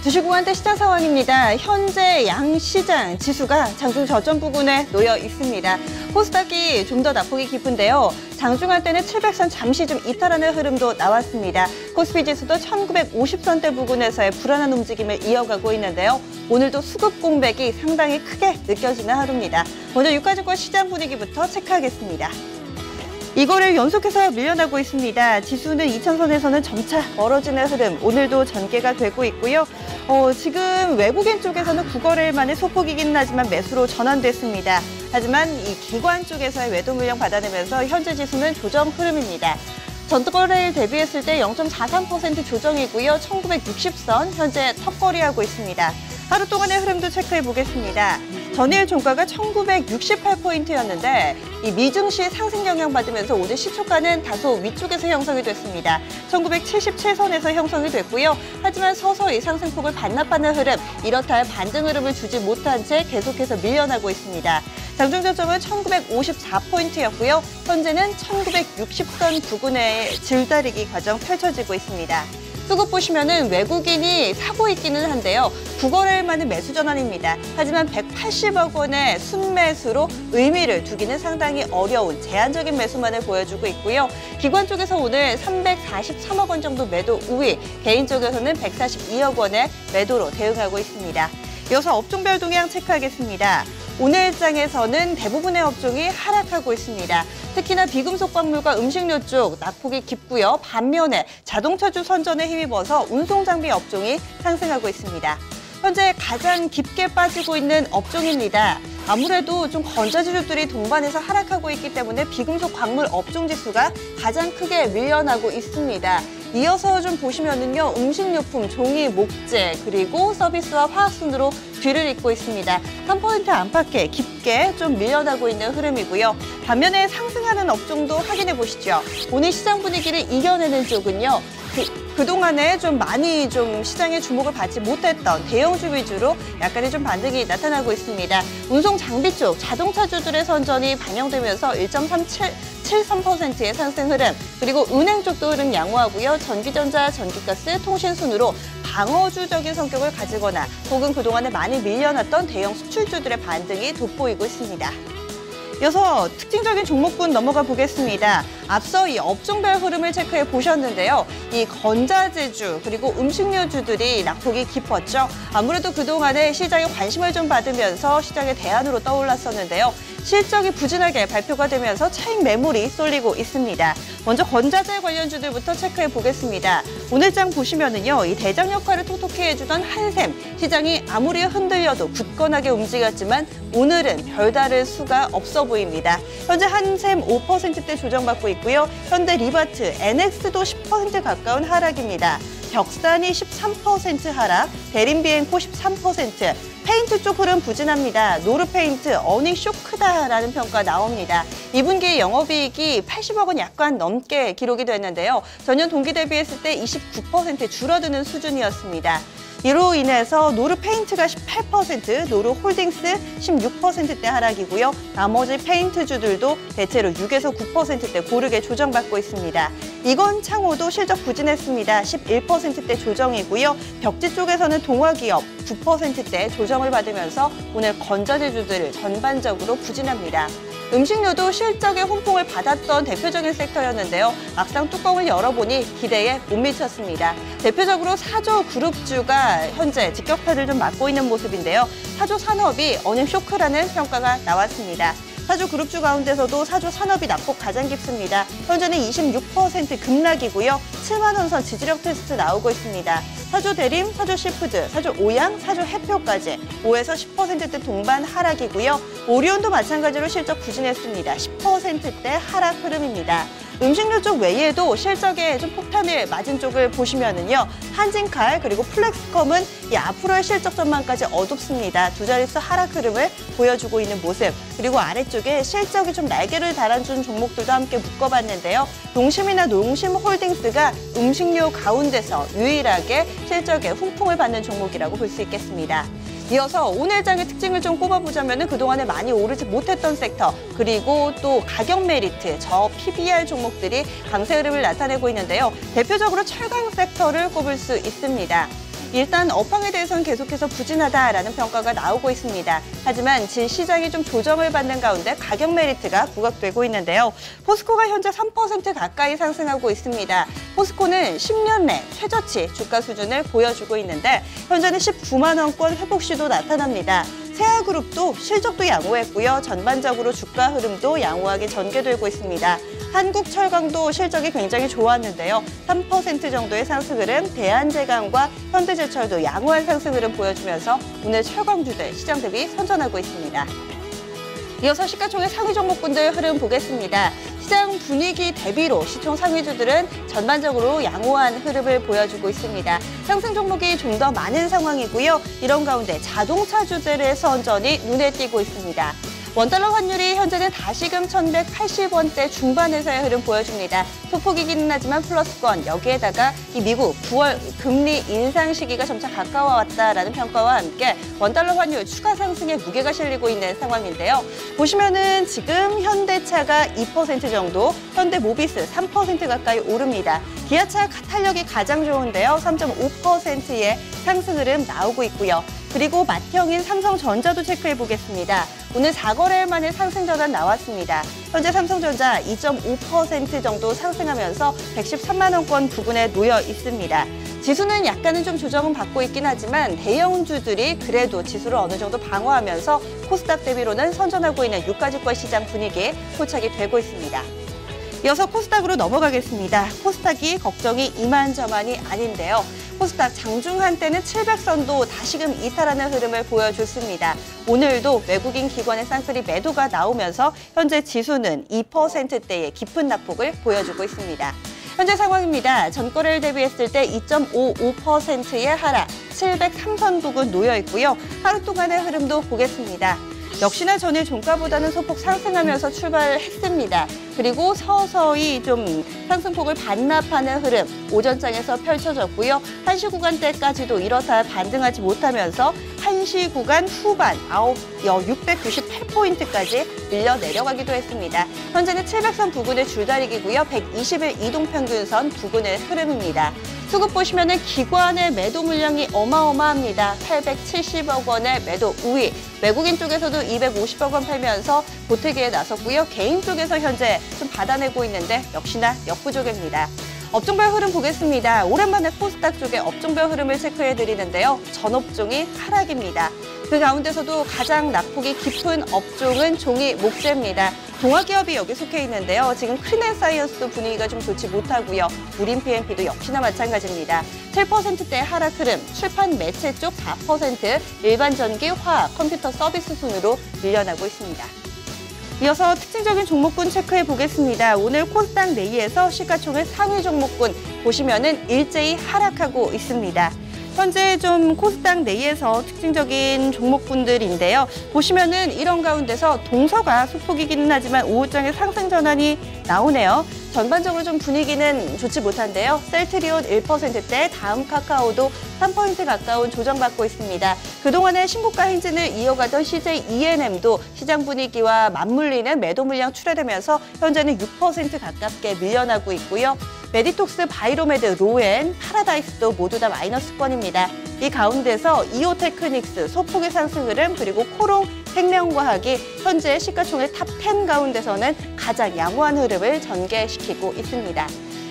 주식구간대 시장 상황입니다. 현재 양시장 지수가 장중 저점 부근에 놓여 있습니다. 코스닥이 좀 더 낙폭이 깊은데요. 장중한 때는 700선 잠시 좀 이탈하는 흐름도 나왔습니다. 코스피 지수도 1950선대 부근에서의 불안한 움직임을 이어가고 있는데요. 오늘도 수급 공백이 상당히 크게 느껴지는 하루입니다. 먼저 유가증권 시장 분위기부터 체크하겠습니다. 이거를 연속해서 밀려나고 있습니다. 지수는 2000선에서는 점차 멀어지는 흐름, 오늘도 전개가 되고 있고요. 지금 외국인 쪽에서는 9거래일 만에 소폭이긴 하지만 매수로 전환됐습니다. 하지만 이 기관 쪽에서의 외도 물량 받아내면서 현재 지수는 조정 흐름입니다. 전거래일 대비했을 때 0.43% 조정이고요. 1960선 현재 턱걸이하고 있습니다. 하루 동안의 흐름도 체크해 보겠습니다. 전일 종가가 1968포인트였는데 이 미증시 상승 영향 받으면서 오늘 시초가는 다소 위쪽에서 형성이 됐습니다. 1977선에서 형성이 됐고요. 하지만 서서히 상승폭을 반납하는 흐름, 이렇다 할 반등 흐름을 주지 못한 채 계속해서 밀려나고 있습니다. 장중 저점은 1954포인트였고요. 현재는 1960선 부근의 줄다리기 과정 펼쳐지고 있습니다. 수급 보시면은 외국인이 사고 있기는 한데요. 9거래일 만에 매수 전환입니다. 하지만 180억 원의 순매수로 의미를 두기는 상당히 어려운 제한적인 매수만을 보여주고 있고요. 기관 쪽에서 오늘 343억 원 정도 매도 우위, 개인 쪽에서는 142억 원의 매도로 대응하고 있습니다. 이어서 업종별 동향 체크하겠습니다. 오늘 장에서는 대부분의 업종이 하락하고 있습니다. 특히나 비금속 광물과 음식료 쪽 낙폭이 깊고요. 반면에 자동차주 선전에 힘입어서 운송장비 업종이 상승하고 있습니다. 현재 가장 깊게 빠지고 있는 업종입니다. 아무래도 좀 건자지주들이 동반해서 하락하고 있기 때문에 비금속 광물 업종 지수가 가장 크게 밀려나고 있습니다. 이어서 좀 보시면은요, 음식료품, 종이, 목재, 그리고 서비스와 화학 순으로 뒤를 잇고 있습니다. 3% 안팎에 깊게 좀 밀려나고 있는 흐름이고요. 반면에 상승하는 업종도 확인해 보시죠. 오늘 시장 분위기를 이겨내는 쪽은요, 그동안에 좀 많이 좀 시장의 주목을 받지 못했던 대형주 위주로 약간의 좀 반등이 나타나고 있습니다. 운송 장비 쪽 자동차주들의 선전이 반영되면서 1.73%의 상승 흐름, 그리고 은행 쪽도 흐름 양호하고요. 전기전자, 전기가스, 통신 순으로 방어주적인 성격을 가지거나 혹은 그동안에 많이 밀려났던 대형 수출주들의 반등이 돋보이고 있습니다. 이어서 특징적인 종목군 넘어가 보겠습니다. 앞서 이 업종별 흐름을 체크해 보셨는데요. 이 건자재주 그리고 음식료주들이 낙폭이 깊었죠. 아무래도 그동안에 시장에 관심을 좀 받으면서 시장의 대안으로 떠올랐었는데요. 실적이 부진하게 발표가 되면서 차익 매물이 쏠리고 있습니다. 먼저 건자재 관련주들부터 체크해 보겠습니다. 오늘 장 보시면은요, 이 대장 역할을 톡톡히 해주던 한샘, 시장이 아무리 흔들려도 굳건하게 움직였지만 오늘은 별다를 수가 없어 보입니다. 현재 한샘 5%대 조정받고 있고요. 현대 리바트, NX도 10% 가까운 하락입니다. 벽산이 13% 하락, 대림비행코 13%, 페인트 쪽 흐름 부진합니다. 노르페인트, 어닝 쇼크다라는 평가 나옵니다. 2분기 영업이익이 80억 원 약간 넘게 기록이 됐는데요. 전년 동기 대비했을 때 29% 줄어드는 수준이었습니다. 이로 인해서 노르페인트가 18%, 노르홀딩스 16%대 하락이고요. 나머지 페인트주들도 대체로 6에서 9%대 고르게 조정받고 있습니다. 이건창호도 실적 부진했습니다. 11%대 조정이고요. 벽지 쪽에서는 동화기업 9%대 조정을 받으면서 오늘 건자재주들 전반적으로 부진합니다. 음식료도 실적의 훈풍을 받았던 대표적인 섹터였는데요. 막상 뚜껑을 열어보니 기대에 못 미쳤습니다. 대표적으로 사조 그룹주가 현재 직격탄을 좀 맞고 있는 모습인데요. 사조 산업이 어닝 쇼크라는 평가가 나왔습니다. 사조 그룹주 가운데서도 사조 산업이 낙폭 가장 깊습니다. 현재는 26% 급락이고요. 7만 원 선 지지력 테스트 나오고 있습니다. 사조 대림, 사조 시푸드, 사조 오양, 사조 해표까지 5에서 10%대 동반 하락이고요. 오리온도 마찬가지로 실적 부진했습니다. 10%대 하락 흐름입니다. 음식료 쪽 외에도 실적에 좀 폭탄을 맞은 쪽을 보시면은요. 한진칼 그리고 플렉스컴은 이 앞으로의 실적 전망까지 어둡습니다. 두 자릿수 하락 흐름을 보여주고 있는 모습. 그리고 아래쪽에 실적이 좀 날개를 달아준 종목들도 함께 묶어봤는데요. 농심이나 농심홀딩스가 음식료 가운데서 유일하게 실적에 훈풍을 받는 종목이라고 볼 수 있겠습니다. 이어서 오늘 장의 특징을 좀 꼽아보자면 그동안에 많이 오르지 못했던 섹터, 그리고 또 가격 메리트, 저 PBR 종목들이 강세 흐름을 나타내고 있는데요. 대표적으로 철강 섹터를 꼽을 수 있습니다. 일단 업황에 대해서는 계속해서 부진하다라는 평가가 나오고 있습니다. 하지만 시장이 좀 조정을 받는 가운데 가격 메리트가 부각되고 있는데요. 포스코가 현재 3% 가까이 상승하고 있습니다. 포스코는 10년 내 최저치 주가 수준을 보여주고 있는데 현재는 19만 원권 회복 시도 나타납니다. 세아그룹도 실적도 양호했고요. 전반적으로 주가 흐름도 양호하게 전개되고 있습니다. 한국철강도 실적이 굉장히 좋았는데요. 3% 정도의 상승 흐름, 대한제강과 현대제철도 양호한 상승 흐름 보여주면서 오늘 철강주들 시장 대비 선전하고 있습니다. 이어서 시가총액 상위 종목군들 흐름 보겠습니다. 시장 분위기 대비로 시총 상위주들은 전반적으로 양호한 흐름을 보여주고 있습니다. 상승 종목이 좀 더 많은 상황이고요. 이런 가운데 자동차주들의 선전이 눈에 띄고 있습니다. 원달러 환율이 현재는 다시금 1,180원대 중반에서의 흐름 보여줍니다. 소폭이기는 하지만 플러스권, 여기에다가 이 미국 9월 금리 인상 시기가 점차 가까워왔다라는 평가와 함께 원달러 환율 추가 상승에 무게가 실리고 있는 상황인데요. 보시면은 지금 현대차가 2% 정도, 현대모비스 3% 가까이 오릅니다. 기아차 탄력이 가장 좋은데요. 3.5%의 상승 흐름 나오고 있고요. 그리고 맏형인 삼성전자도 체크해 보겠습니다. 오늘 4거래일 만에 상승 전환 나왔습니다. 현재 삼성전자 2.5% 정도 상승하면서 113만 원권 부근에 놓여 있습니다. 지수는 약간은 좀 조정은 받고 있긴 하지만 대형주들이 그래도 지수를 어느 정도 방어하면서 코스닥 대비로는 선전하고 있는 유가증권 시장 분위기에 포착이 되고 있습니다. 이어서 코스닥으로 넘어가겠습니다. 코스닥이 걱정이 이만저만이 아닌데요. 코스닥 장중 한때는 700선도 다시금 이탈하는 흐름을 보여줬습니다. 오늘도 외국인 기관의 쌍끌이 매도가 나오면서 현재 지수는 2%대의 깊은 낙폭을 보여주고 있습니다. 현재 상황입니다. 전거래일 대비했을 때 2.55%의 하락, 703선 부근 놓여 있고요. 하루 동안의 흐름도 보겠습니다. 역시나 전일 종가보다는 소폭 상승하면서 출발했습니다. 그리고 서서히 좀 상승폭을 반납하는 흐름, 오전장에서 펼쳐졌고요. 1시 구간대까지도 이렇다 반등하지 못하면서 1시 구간 후반 698포인트까지 밀려 내려가기도 했습니다. 현재는 700선 부근의 줄다리기고요. 120일 이동평균선 부근의 흐름입니다. 수급 보시면은 기관의 매도 물량이 어마어마합니다. 870억 원의 매도 우위. 외국인 쪽에서도 250억 원 팔면서 보태기에 나섰고요. 개인 쪽에서 현재 좀 받아내고 있는데 역시나 역부족입니다. 업종별 흐름 보겠습니다. 오랜만에 코스닥 쪽의 업종별 흐름을 체크해드리는데요. 전 업종이 하락입니다. 그 가운데서도 가장 낙폭이 깊은 업종은 종이 목재입니다. 동화기업이 여기 속해 있는데요. 지금 크리넨사이언스도 분위기가 좀 좋지 못하고요. 우린 PMP도 역시나 마찬가지입니다. 7%대 하락 흐름, 출판 매체 쪽 4%, 일반 전기, 화학, 컴퓨터 서비스 순으로 밀려나고 있습니다. 이어서 특징적인 종목군 체크해 보겠습니다. 오늘 코스닥 내에서 시가총액 상위 종목군 보시면은 일제히 하락하고 있습니다. 현재 좀 코스닥 내에서 특징적인 종목군들인데요. 보시면은 이런 가운데서 동서가 소폭이기는 하지만 오후장에 상승 전환이 나오네요. 전반적으로 좀 분위기는 좋지 못한데요. 셀트리온 1%대, 다음 카카오도 3포인트 가까운 조정받고 있습니다. 그동안의 신고가 행진을 이어가던 CJ ENM도 시장 분위기와 맞물리는 매도 물량 출회되면서 현재는 6% 가깝게 밀려나고 있고요. 메디톡스, 바이로메드, 로엔, 파라다이스도 모두 다 마이너스권입니다. 이 가운데서 이오테크닉스, 소폭의 상승 흐름, 그리고 코롱, 생명과학이 현재 시가총액 탑10 가운데서는 가장 양호한 흐름을 전개시키고 있습니다.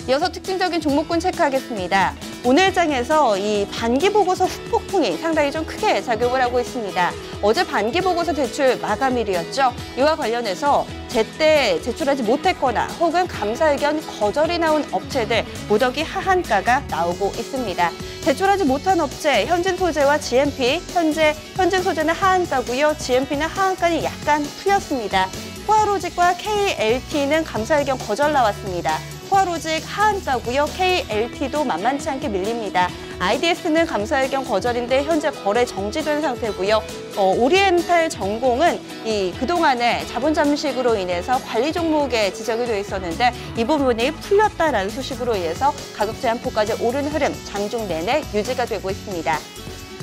이어서 특징적인 종목군 체크하겠습니다. 오늘 장에서 이 반기보고서 후폭풍이 상당히 좀 크게 작용을 하고 있습니다. 어제 반기보고서 제출 마감일이었죠. 이와 관련해서 제때 제출하지 못했거나 혹은 감사 의견 거절이 나온 업체들 무더기 하한가가 나오고 있습니다. 제출하지 못한 업체, 현진 소재와 GMP, 현진 소재는 하한가고요. GMP는 하한가는 약간 풀렸습니다. 포화로직과 KLT는 감사 의견 거절 나왔습니다. 포화로직 하한가고요. KLT도 만만치 않게 밀립니다. IDS는 감사 의견 거절인데 현재 거래 정지된 상태고요. 오리엔탈 전공은 그동안의 자본 잠식으로 인해서 관리 종목에 지적이 되어 있었는데 이 부분이 풀렸다라는 소식으로 인해서 가격 제한폭까지 오른 흐름 장중 내내 유지가 되고 있습니다.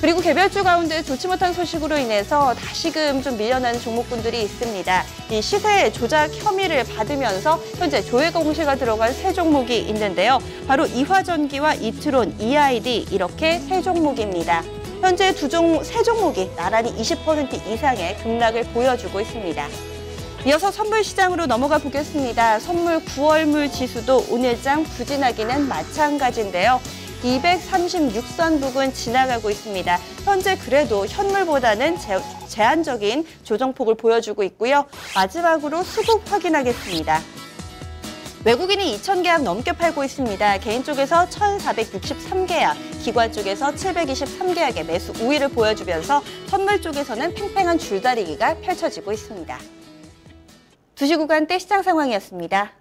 그리고 개별주 가운데 좋지 못한 소식으로 인해서 다시금 좀 밀려나는 종목군들이 있습니다. 이 시세 조작 혐의를 받으면서 현재 조회 공시가 들어간 세 종목이 있는데요. 바로 이화전기와 이트론, EID 이렇게 세 종목입니다. 현재 세 종목이 나란히 20% 이상의 급락을 보여주고 있습니다. 이어서 선물 시장으로 넘어가 보겠습니다. 선물 9월물 지수도 오늘장 부진하기는 마찬가지인데요. 236선 부근 지나가고 있습니다. 현재 그래도 현물보다는 제한적인 조정폭을 보여주고 있고요. 마지막으로 수급 확인하겠습니다. 외국인이 2,000계약 넘게 팔고 있습니다. 개인 쪽에서 1,463계약, 기관 쪽에서 723계약의 매수 우위를 보여주면서 선물 쪽에서는 팽팽한 줄다리기가 펼쳐지고 있습니다. 2시 구간대 시장 상황이었습니다.